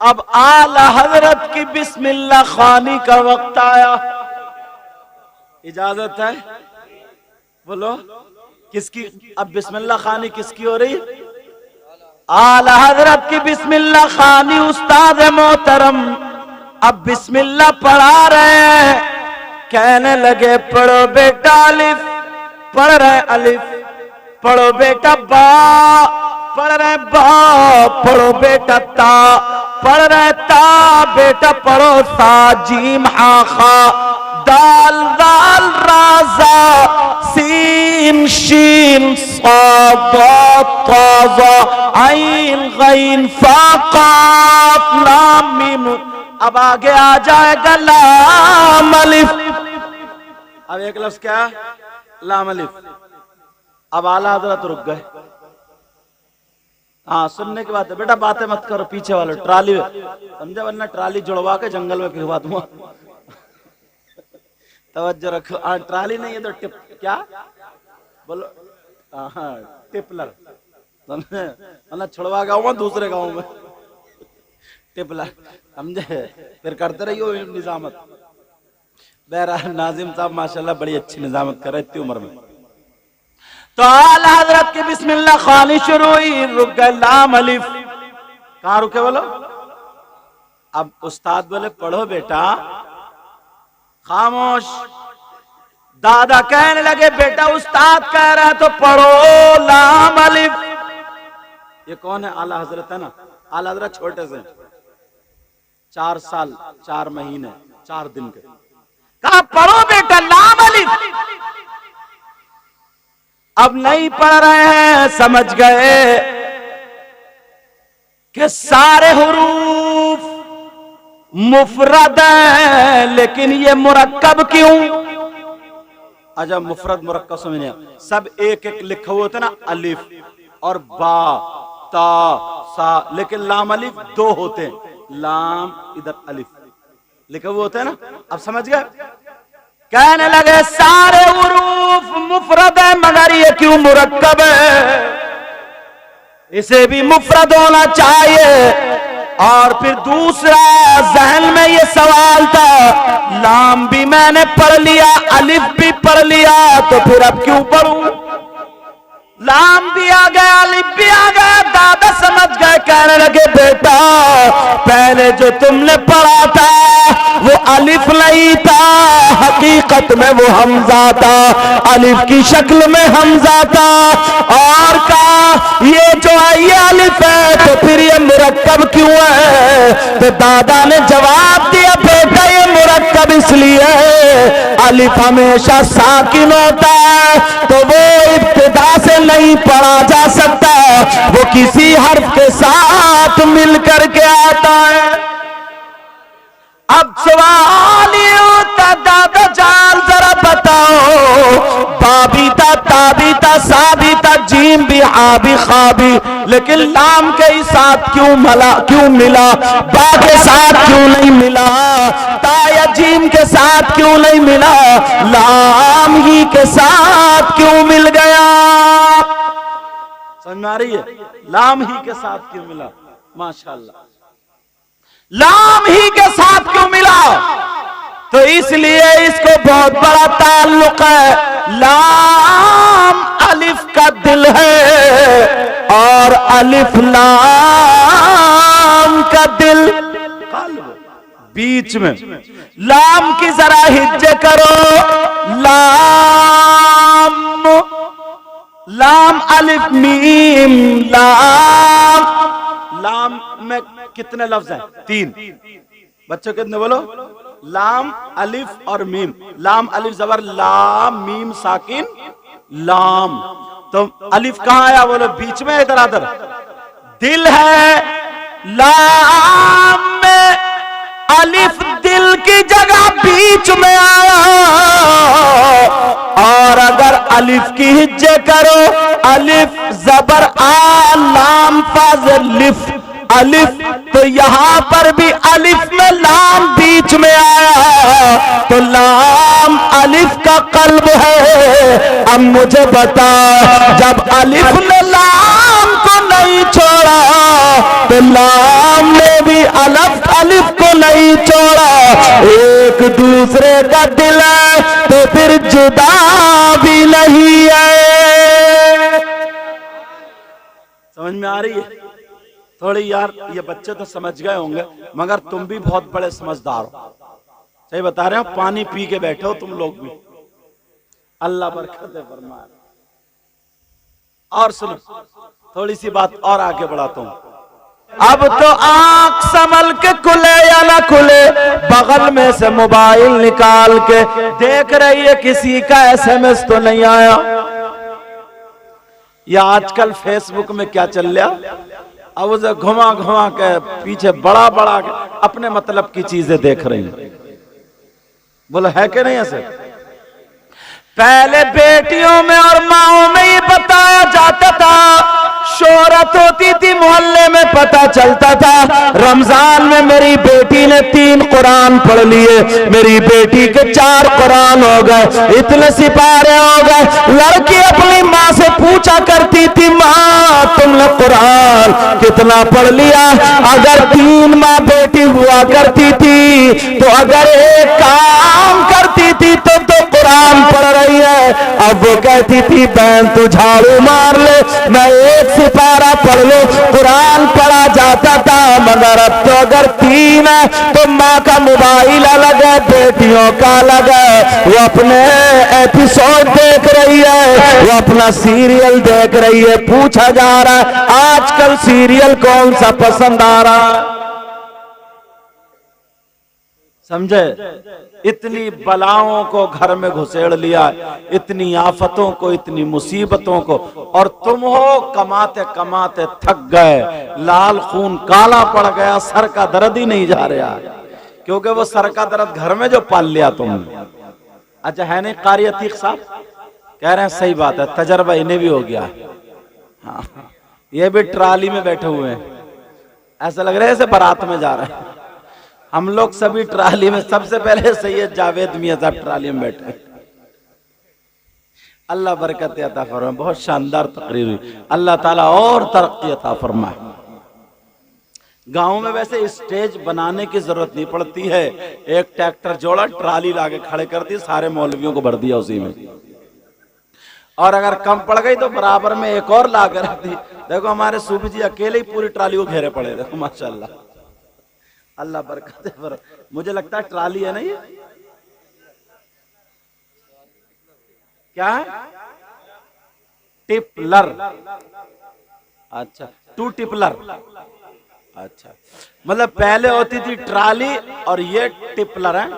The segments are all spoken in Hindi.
अब आला हजरत की बिस्मिल्लाह खानी का वक्त आया। इजाजत है? बोलो किसकी? अब बिस्मिल्लाह खानी किसकी हो रही? आला हजरत की बिस्मिल्लाह खानी उस्ताद मोहतरम अब बिस्मिल्लाह पढ़ा रहे हैं। कहने लगे पढ़ो बेटा अलिफ, पढ़ रहे अलिफ, पढ़ो बेटा बा, पढ़ रहे बा, पढ़ो बेटा ता, पढ़ रहे ता, बेटा पढ़ो सा, जीम हा खा, दाल दाल राजा, सीन शीन साद ताजा, आइन गैन फा काफ लाम मीम। अब आगे आ जाएगा लाम अलिफ। अब एक लफ्ज क्या? लाम अलिफ। अब आला हजरत रुक गए। हाँ सुनने की बात है बेटा, बातें मत करो पीछे वाले ट्राली समझे, वरना ट्राली जुड़वा के जंगल में भिजवा दूंगा। तवज्जो रखो। हाँ ट्राली नहीं है तो टिप, क्या बोलो? हाँ टिपलर समझे, वरना छुड़वा के आऊंगा दूसरे गांव में। टिपलर समझे, फिर करते रहियो निजामत। बहरहाल नाजिम साहब माशाल्लाह बड़ी अच्छी निजामत कर रहे इतनी उम्र में। तो आला हजरत की बिस्मिल्लाह खानी शुरू हुई, रुक गए लाम अलिफ। कहां रुके बोलो? अब उस्ताद बोले पढ़ो बेटा। खामोश। दादा कहने लगे बेटा उस्ताद कह रहा है तो पढ़ो लाम अलिफ। ये कौन है? आला हजरत है ना। आला हजरत छोटे से 4 साल 4 महीने 4 दिन के। कहा पढ़ो बेटा लाम अलिफ। अब नहीं पढ़ रहे हैं, समझ गए कि सारे हुरूफ मुफरद है, लेकिन ये मुरक्कब क्यों? अच्छा मुफरद मुरक्कब समझने, सब एक एक लिखे हुए होते ना, अलिफ और बा ता सा, लेकिन लाम अलिफ 2 होते हैं। लाम इधर अलिफ लिखे हुए होते हैं ना। अब समझ गए? कहने लगे सारे हुरूफ मुफरद है, मगर ये क्यों मुरक्कब है? इसे भी मुफरद होना चाहिए। और फिर दूसरा जहन में ये सवाल था, लाम भी मैंने पढ़ लिया, अलिफ भी पढ़ लिया, तो फिर अब क्यों पढ़ूं? लाम भी आ गया, अलिफ भी आ गया। दादा समझ गए, कहने लगे बेटा पहले जो तुमने पढ़ा था वो अलिफ नहीं था, हकीकत में वो हमजा था, अलिफ की शक्ल में हमजा था। और कहा ये जो है ये अलिफ है, तो फिर ये मुरक्कब क्यों है? तो दादा ने जवाब दिया बेटा ये मुरक्कब इसलिए अलिफ हमेशा साकिन होता है, तो वो इब्तिदा से नहीं पढ़ा जा सकता, वो किसी हर्फ के साथ मिलकर के आता है। अब सवाल ये होता दादा जान जरा बताओ, बाबीता ताबीता साबीता जीम भी आबी खाबी, लेकिन लाम के ही साथ क्यों मिला? बा के साथ क्यों नहीं मिला? ता या जीम के साथ क्यों नहीं मिला? लाम ही के साथ क्यों मिल गया? समझ में आ रही है? लाम ही के साथ क्यों मिला? माशाल्लाह, लाम ही के साथ क्यों मिला? तो इसलिए इसको बहुत बड़ा ताल्लुक है। लाम अलिफ का दिल है और अलिफ लाम का दिल बीच में। लाम की जरा हिज्जे करो, लाम लाम अलिफ मीम लाम। लाम में कितने लफ्ज हैं? 3। बच्चों कितने बोलो? लाम अलिफ और मीम। लाम अलिफ जबर लाम, मीम साकिन लाम। तो अलिफ कहां आया बोलो? बीच में, इधर आधर। दिल है लाम में, अलिफ दिल की जगह बीच में आया। और अगर अलिफ की हिज्जे करो, अलिफ जबर आ लाम फाज़ लिफ अलिफ, तो यहां पर भी अलिफ में लाम बीच में आया, तो लाम अलिफ का कल्ब है। अब मुझे बता, जब अलिफ ने लाम को नहीं छोड़ा तो लाम ने भी दूसरे का दिल है तो फिर जुदा भी नहीं है। समझ में आ रही है? थोड़ी यार ये बच्चे तो समझ गए होंगे, मगर तुम भी बहुत बड़े समझदार हो। सही बता रहे हो, पानी पी के बैठे हो तुम लोग भी। अल्लाह बरकत फरमाए। और सुनो, थोड़ी सी बात और आगे बढ़ाता हूं। अब तो आंख संभल के खुले या ना खुले, बगल में से मोबाइल निकाल के देख रही है किसी का एसएमएस तो नहीं आया। या आजकल फेसबुक में क्या चल रहा, अब उसे घुमा घुमा के पीछे बड़ा बड़ा अपने मतलब की चीजें देख रही हैं। बोला है कि नहीं ऐसे? पहले बेटियों में और माओं में ये बताया जाता था, शोहरत होती थी मोहल्ले में पता चलता था। रमजान में मेरी बेटी ने 3 कुरान पढ़ लिए, मेरी बेटी के 4 कुरान हो गए, इतने सिपारे हो गए। लड़की अपनी माँ से पूछा करती थी, माँ तुमने कुरान कितना पढ़ लिया? अगर 3 माँ बेटी हुआ करती थी तो अगर एक काम करती थी तो कुरान पढ़ रही है। अब वो कहती थी बहन तू झाड़ू मार ले, मैं एक सिपारा पढ़ लो। कुरान पढ़ा जाता था, मगर अब तो अगर 3 है तो माँ का मोबाइल अलग है, बेटियों का अलग है। वो अपने एपिसोड देख रही है, वो अपना सीरियल देख रही है। पूछा जा रहा है आजकल सीरियल कौन सा पसंद आ रहा है? समझे? इतनी बलाओं को घर में घुसेड़ लिया, इतनी आफतों को, इतनी मुसीबतों को, और तुम हो कमाते कमाते थक गए, लाल खून काला पड़ गया, सर का दर्द ही नहीं जा रहा, क्योंकि वो सर का दर्द घर में जो पाल लिया तुमने। अच्छा है नहीं? कारी अतीक साहब कह रहे हैं सही बात है, तजर्बा इन्हें भी हो गया। हाँ, ये भी ट्राली में बैठे हुए हैं, ऐसा लग रहा है जैसे बारात में जा रहे हैं। हम लोग सभी ट्राली में, सबसे पहले सैयद जावेद मियां साहब ट्राली में बैठे। अल्लाह बरकत अता फरमाए। बहुत शानदार तकरीर हुई, अल्लाह ताला और तरक्की अता फरमाए। गाँव में वैसे स्टेज बनाने की जरूरत नहीं पड़ती है, एक ट्रैक्टर जोड़ा, ट्राली लाके खड़े कर दी, सारे मौलवियों को भर दिया उसी में, और अगर कम पड़ गई तो बराबर में एक और ला कर रख दी। देखो हमारे सूफी जी अकेले ही पूरी ट्राली को घेरे पड़े, देखो माशाल्लाह, अल्लाह बरकत है। मुझे लगता है ट्राली है ना ये, क्या है? टिपलर। अच्छा, 2 टिपलर। अच्छा, मतलब पहले होती थी ट्राली और ये टिपलर है।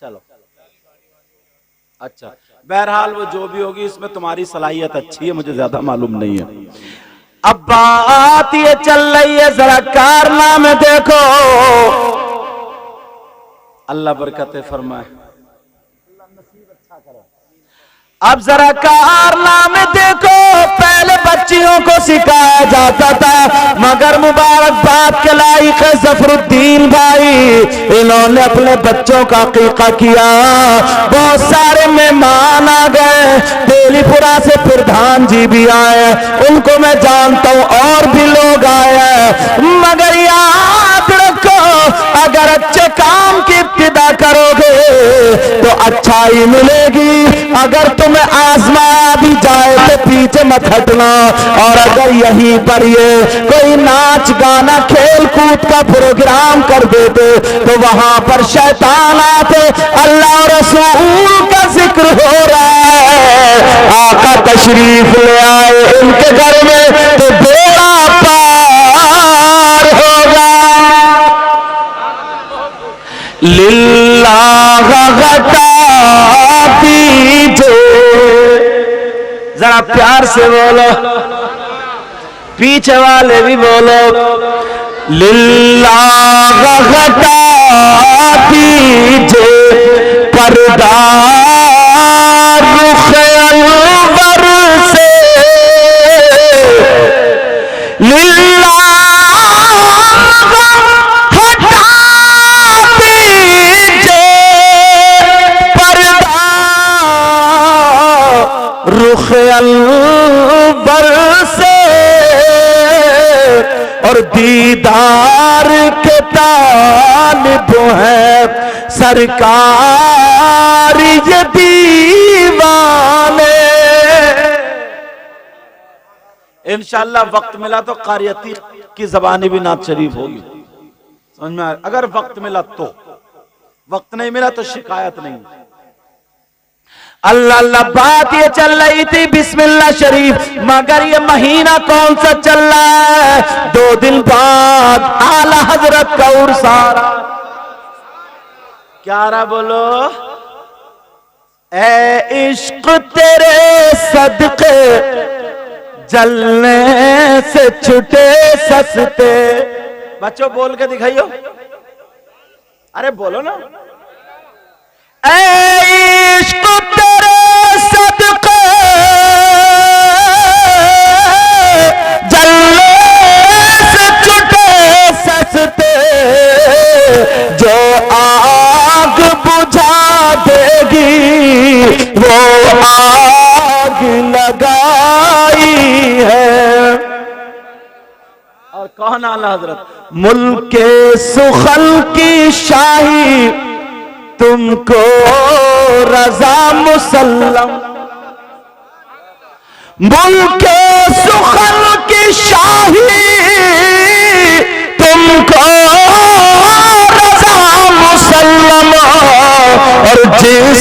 चलो अच्छा, बहरहाल वो जो भी होगी, इसमें तुम्हारी सलाहियत अच्छी है, मुझे ज्यादा मालूम नहीं है। अब बात ये चल रही है, जरा कारनामे देखो, अल्लाह बरकत फरमाए। अब जरा कारनामे देखो, पहले बच्चियों को सिखाया जाता था, मगर मुबारकबाद के लायक है जफरुद्दीन भाई, इन्होंने अपने बच्चों का अकीका किया। बहुत सारे मेहमान आ गए, तेलीपुरा से प्रधान जी भी आए, उनको मैं जानता हूं, और भी लोग आए, मगर याद रखो अगर अच्छे काम की इब्तिदा करोगे तो अच्छाई मिलेगी। अगर तुम्हें आजमाया भी जाए तो पीछे मत हटना, और अगर यहीं पर ये कोई नाच गाना खेल कूद का प्रोग्राम कर देते तो वहां पर शैतान आते। अल्लाह और रसूल का जिक्र हो रहा है, आका तशरीफ ले आए इनके घर में तो बेड़ा पार होगा। लिल्लाह गता दीजिए, जरा प्यार से बोलो, पीछे वाले भी बोलो, लिल्लाह गता दीजिए, पर्दा रुख अनवर से, लिल्लाह रुख अनवर से, और दीदार के तालिब है सरकार ये दीवाने। इंशाअल्लाह वक्त मिला तो कारियती की ज़बानी भी नात शरीफ होगी, समझ में आया? अगर वक्त मिला तो, वक्त नहीं मिला तो शिकायत नहीं। अल्लाह अल्लाह, बात ये चल रही थी बिस्मिल्लाह शरीफ, मगर ये महीना कौन सा चल रहा है? 2 दिन बाद आला हजरत का उर्सारा। क्या रहा बोलो? ए इश्क तेरे सदके जलने से छुटे सस्ते। बच्चों बोल के दिखाइयो, अरे बोलो ना। ए इश्क तेरे सदके जलने से छुटे सस्ते, जो आग बुझा देगी वो आग लगाई है। और कौन आला हजरत? मुल्के सुखल की शाही तुमको रजा मुसल्लम, मुल्के सुखल की शाही तुमको रजा मुसल्लम, और जिस